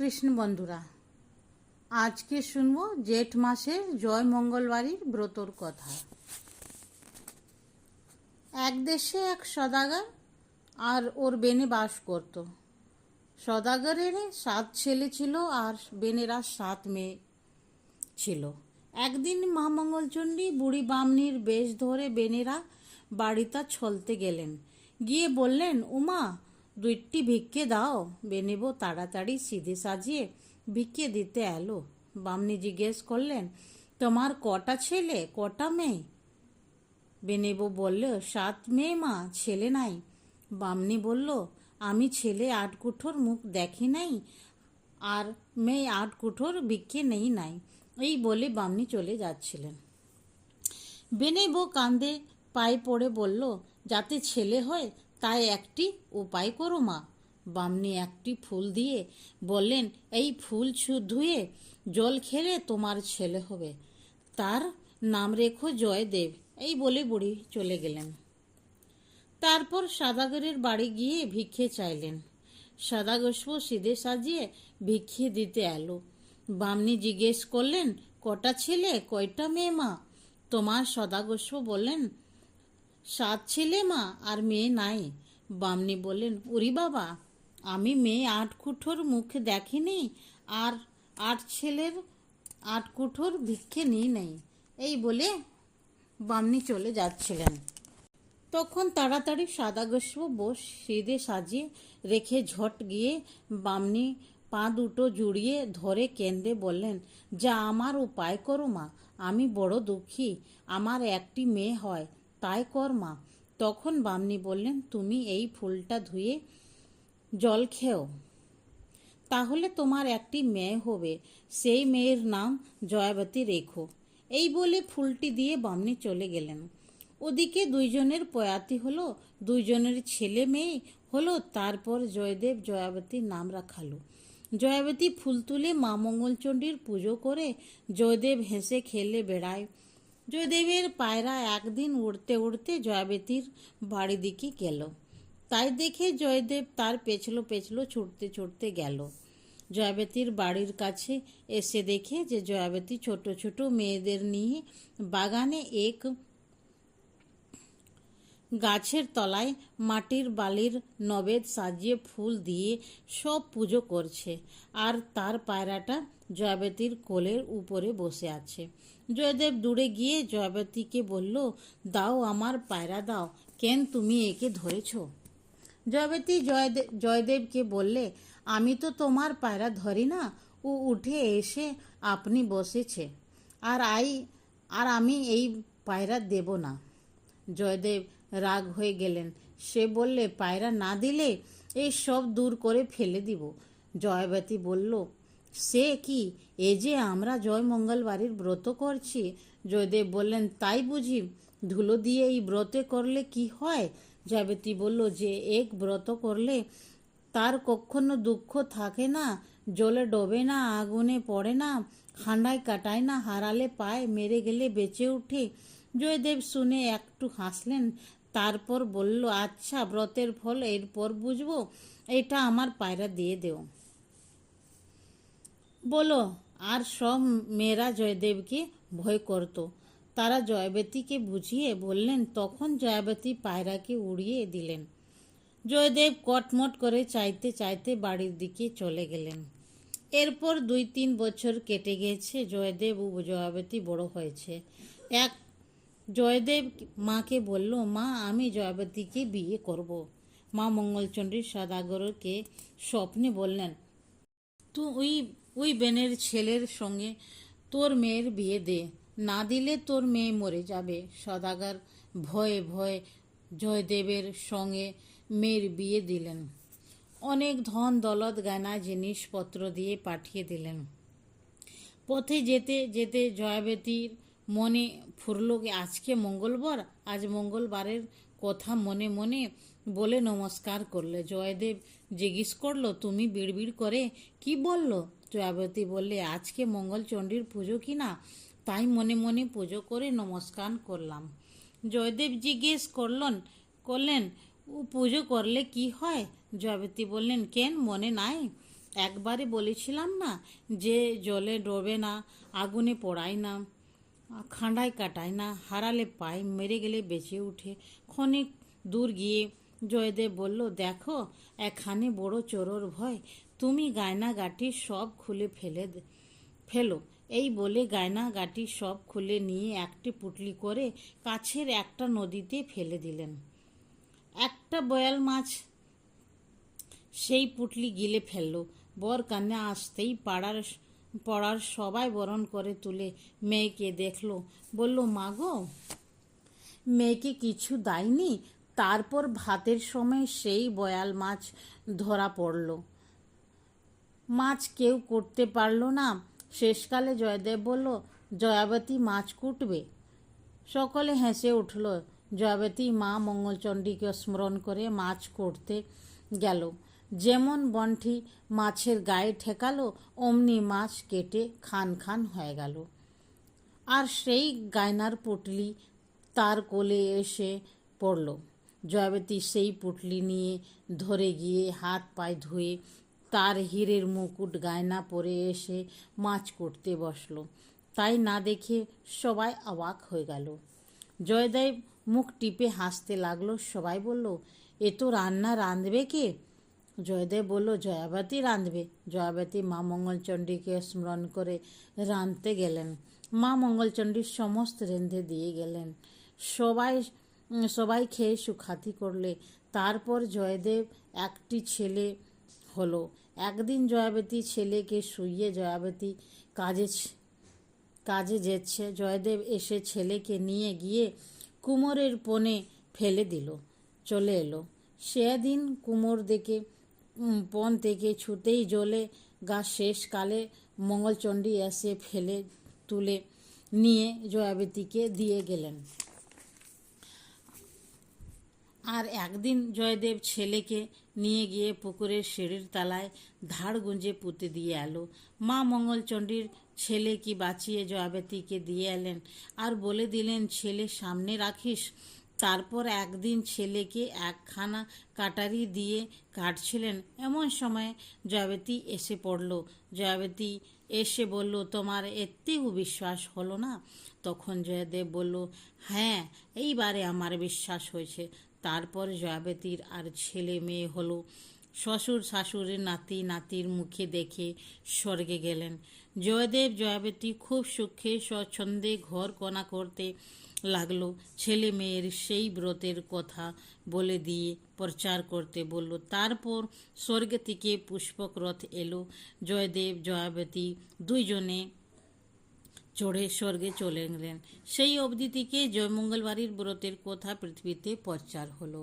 কৃষ্ণ বন্ধুরা, আজকে শুনবো জেঠ মাসের জয় মঙ্গলবারীর ব্রতর কথা। এক দেশে এক সদাগর আর ওর বেনে বাস করত। সদাগরের 7 ছেলে ছিল আর বেনেরা 7 মেয়ে ছিল। একদিন মহামঙ্গলচণ্ডী বুড়ি বামনির বেশ ধরে বেনেরা বাড়িটা ছলতে গেলেন। গিয়ে বললেন, উমা, 2টি ভিক্ষে দাও। বেনেবো তাড়াতাড়ি সিধে সাজিয়ে ভিক্ষে দিতে এলো। বামনি জিজ্ঞেস করলেন, তোমার কটা ছেলে কটা মেয়ে? বেনেবো বলল, 7 মেয়ে মা, ছেলে নাই। বামনি বলল, আমি ছেলে 8 কুঠোর মুখ দেখি নাই আর মেয়ে 8 কুঠোর ভিক্ষে নেই নাই। এই বলে বামনি চলে যাচ্ছিলেন। বেনেবো কান্দে পায়ে পড়ে বলল, যাতে ছেলে হয় তাই একটি উপায় করো মা। বামনি একটি ফুল দিয়ে বললেন, এই ফুল ধুয়ে জল খেলে তোমার ছেলে হবে, তার নাম রেখো জয়দেব। এই বলে বুড়ি চলে গেলেন। তারপর সদাগরের বাড়ি গিয়ে ভিক্ষে চাইলেন। সদাগোষ্ঠ সিধে সাজিয়ে ভিক্ষে দিতে এলো। বামনি জিজ্ঞেস করলেন, কটা ছেলে কয়টা মেয়ে মা? তোমার সদাগোষ্ঠ বললেন, 7 ছেলে মা, আর মেয়ে নাই। বামনি বললেন, উরি বাবা, আমি মেয়ে 8 কুঠোর মুখে দেখিনি আর 8 ছেলের 8 কুঠোর ভিক্ষে নিই নাই। এই বলে বামনি চলে যাচ্ছিলেন। তখন তাড়াতাড়ি সদাগোষ্ঠ বস সিধে সাজিয়ে রেখে ঝট গিয়ে বামনি পা দুটো জুড়িয়ে ধরে কেঁদে বললেন, যা আমার উপায় করো মা, আমি বড় দুঃখী, আমার একটি মেয়ে হয়, তাই কর মা। তখন বামনি বললেন, তুমি এই ফুলটা ধুয়ে জল খেও, তাহলে তোমার একটি মেয়ে হবে, সেই মেয়ের নাম জয়াবতী রেখো। এই বলে ফুলটি দিয়ে বামনি চলে গেলেন। ওদিকে 2 জনের পয়াতি হলো, 2 জনের ছেলে মেয়ে হলো। তারপর জয়দেব জয়াবতীর নাম রাখালো। জয়াবতী ফুল তুলে মা মঙ্গলচণ্ডীর পুজো করে জয়দেব হেসে খেলে বেড়ায়। জয়দেবের পায়রা একদিন উড়তে উড়তে জয়াবতীর বাড়ি দিকে গেল। তাই দেখে জয়দেব তার পেছলো পেছলো ছুটতে ছুটতে গেল। জয়াবতীর বাড়ির কাছে এসে দেখে যে জয়াবতী ছোট ছোট মেয়েদের নিয়ে বাগানে এক গাছের তলায় মাটির বালির নবেদ সাজিয়ে ফুল দিয়ে সব পুজো করছে, আর তার পায়রাটা জয়াবতীর কোলের উপরে বসে আছে। জয়দেব দূরে গিয়ে জয়াবতীকে বলল, দাও আমার পায়রা দাও, কেন তুমি একে ধরেছ? জয়াবতী জয়দেবকে বললে, আমি তো তোমার পায়রা ধরি না, ও উঠে এসে আপনি বসেছে, আর আমি এই পায়রা দেব না। জয়দেব রাগ হয়ে গেলেন। সে বললে, পায়রা না দিলে এই সব দূর করে ফেলে দিব। জয়াবতী বলল, সে কি, এ যে আমরা জয় মঙ্গলবারীর ব্রত করছি। জয়দেব বললেন, তাই বুঝি, ধুলো দিয়ে এই ব্রতে করলে কি হয়? জয়াবতী বলল, যে এক ব্রত করলে তার কখনো দুঃখ থাকে না, জলে ডোবে না, আগুনে পড়ে না, খান্ডায় কাটায় না, হারালে পায়, মেরে গেলে বেঁচে উঠে। জয়দেব শুনে একটু হাসলেন, তারপর বলল, আচ্ছা, ব্রতের ফল এরপর বুঝবো, এটা আমার পায়রা দিয়ে দেও। বলো। আর সব মেয়েরা জয়দেবকে ভয় করত। তারা জয়াবতীকে বুঝিয়ে বললেন। তখন জয়াবতী পায়রাকে উড়িয়ে দিলেন। জয়দেব কটমট করে চাইতে চাইতে বাড়ির দিকে চলে গেলেন। এরপর 2-3 বছর কেটে গেছে। জয়দেব ও জয়াবতী বড় হয়েছে। এক জয়দেব মাকে বলল, মা, আমি জয়াবতীকে বিয়ে করব। মা মঙ্গলচণ্ডী সদাগরকে স্বপ্নে বললেন, তুই ওই বেনের ছেলের সঙ্গে তোর মেয়ের বিয়ে দে, না দিলে তোর মেয়ে মরে যাবে। সদাগর ভয়ে ভয়ে জয়দেবের সঙ্গে মেয়ের বিয়ে দিলেন। অনেক ধন দৌলত গয়না জিনিসপত্র দিয়ে পাঠিয়ে দিলেন। পথে যেতে যেতে জয়াবতীর মনে ফুরল, আজকে মঙ্গলবার, আজ মঙ্গলবারের কথা মনে মনে বলে নমস্কার করলে। জয়দেব জিজ্ঞেস করলো, তুমি বিড়বিড় করে কি বললো? জয়াবতী বললে, আজকে মঙ্গলচণ্ডীর পুজো কিনা, তাই মনে মনে পুজো করে নমস্কার করলাম। জয়দেব জিজ্ঞেস করলেন, ও পুজো করলে কি হয়? জয়াবতী বললেন, কেন মনে নাই? একবারে বলেছিলাম না যে জলে ডোবে না, আগুনে পোড়ায় না, খাঁড়ায় কাটায় না, হারালে পায়, মেরে গেলে বেঁচে উঠে। ক্ষণিক দূর গিয়ে জয়দেব বলল, দেখো এখানে বড় চোরর ভয়, তুমি গায়নাগাটি সব খুলে ফেলো। এই বলে গায়নাগাটি সব খুলে নিয়ে একটি পুটলি করে কাছের একটা নদীতে ফেলে দিলেন। একটা বয়াল মাছ সেই পুটলি গিলে ফেললো। বর কন্যা আসতেই পড়ার সবাই বরণ করে তুলে মেয়েকে দেখলো, বলল, মা গো, মেয়েকে কিছু দেয়নি? তারপর ভাতের সময় সেই বয়াল মাছ ধরা পড়ল। মাছ কেউ করতে পারল না। শেষকালে জয়দেব বলল, জয়াবতী মাছ কুটবে। সকলে হেসে উঠল। জয়াবতী মা মঙ্গলচণ্ডীকে স্মরণ করে মাছ করতে গেল। যেমন বন্ঠি মাছের গায়ে ঠেকালো, অমনি মাছ কেটে খান খান হয়ে গেল। আর সেই গায়নার পুটলি তার কোলে এসে পড়ল। জয়াবতী সেই পুটলি নিয়ে ধরে গিয়ে হাত পায়ে ধুয়ে তার হীরের মুকুট গয়না পরে এসে মাছ করতে বসলো। তাই না দেখে সবাই অবাক হয়ে গেল। জয়দেব মুখ টিপে হাসতে লাগলো। সবাই বলল, এ তো রান্না রাঁধবে কে? জয়দেব বলল, জয়াবতী রাঁধবে। জয়াবতী মা মঙ্গলচণ্ডীকে স্মরণ করে রাঁধতে গেলেন। মা মঙ্গলচণ্ডীর সমস্ত রেঁধে দিয়ে গেলেন। সবাই সবাই খেয়ে সুখাতি করলে। তারপর জয়দেব একটি ছেলে হলো। একদিন জয়াবতী ছেলেকে শুইয়ে জয়াবতী কাজে যেচ্ছে। জয়দেব এসে ছেলেকে নিয়ে গিয়ে কুমোরের পনে ফেলে দিল, চলে এলো। সেদিন কুমোর দেখে পন থেকে ছুতেই জ্বলে গা। শেষকালে মঙ্গলচণ্ডী এসে ফেলে তুলে নিয়ে জয়াবতীকে দিয়ে গেলেন। আর একদিন জয়দেব ছেলেকে নিয়ে গিয়ে পুকুরের সিঁড়ির তলায় ধাড় গুঁজে পুঁতে দিয়ে এলো। মা মঙ্গলচণ্ডীর ছেলে কি বাঁচিয়ে জয়াবতীকে দিয়ে এলেন আর বলে দিলেন, ছেলে সামনে রাখিস। তারপর একদিন ছেলেকে একখানা কাটারি দিয়ে কাটছিলেন, এমন সময় জয়াবতী এসে পড়ল। জয়াবতী এসে বলল, তোমার এতেও বিশ্বাস হলো না? তখন জয়দেব বলল, হ্যাঁ, এইবারে আমার বিশ্বাস হয়েছে। তারপর জয়াবতীর আর ছেলে মেয়ে হলো। শ্বশুর শাশুড়ির নাতি নাতির মুখে দেখে স্বর্গে গেলেন। জয়দেব জয়াবতী খুব সুখে স্বচ্ছন্দে ঘর কোনা করতে লাগলো। ছেলে মেয়ের সেই ব্রতের কথা বলে দিয়ে প্রচার করতে বলল। তারপর স্বর্গ থেকে পুষ্পক রথ এলো। জয়দেব জয়াবতী দুইজনে চড়ে স্বর্গে চলে গেলেন। সেই অবধি থেকে জয়মঙ্গলবাড়ির ব্রতের কথা পৃথিবীতে প্রচার হলো।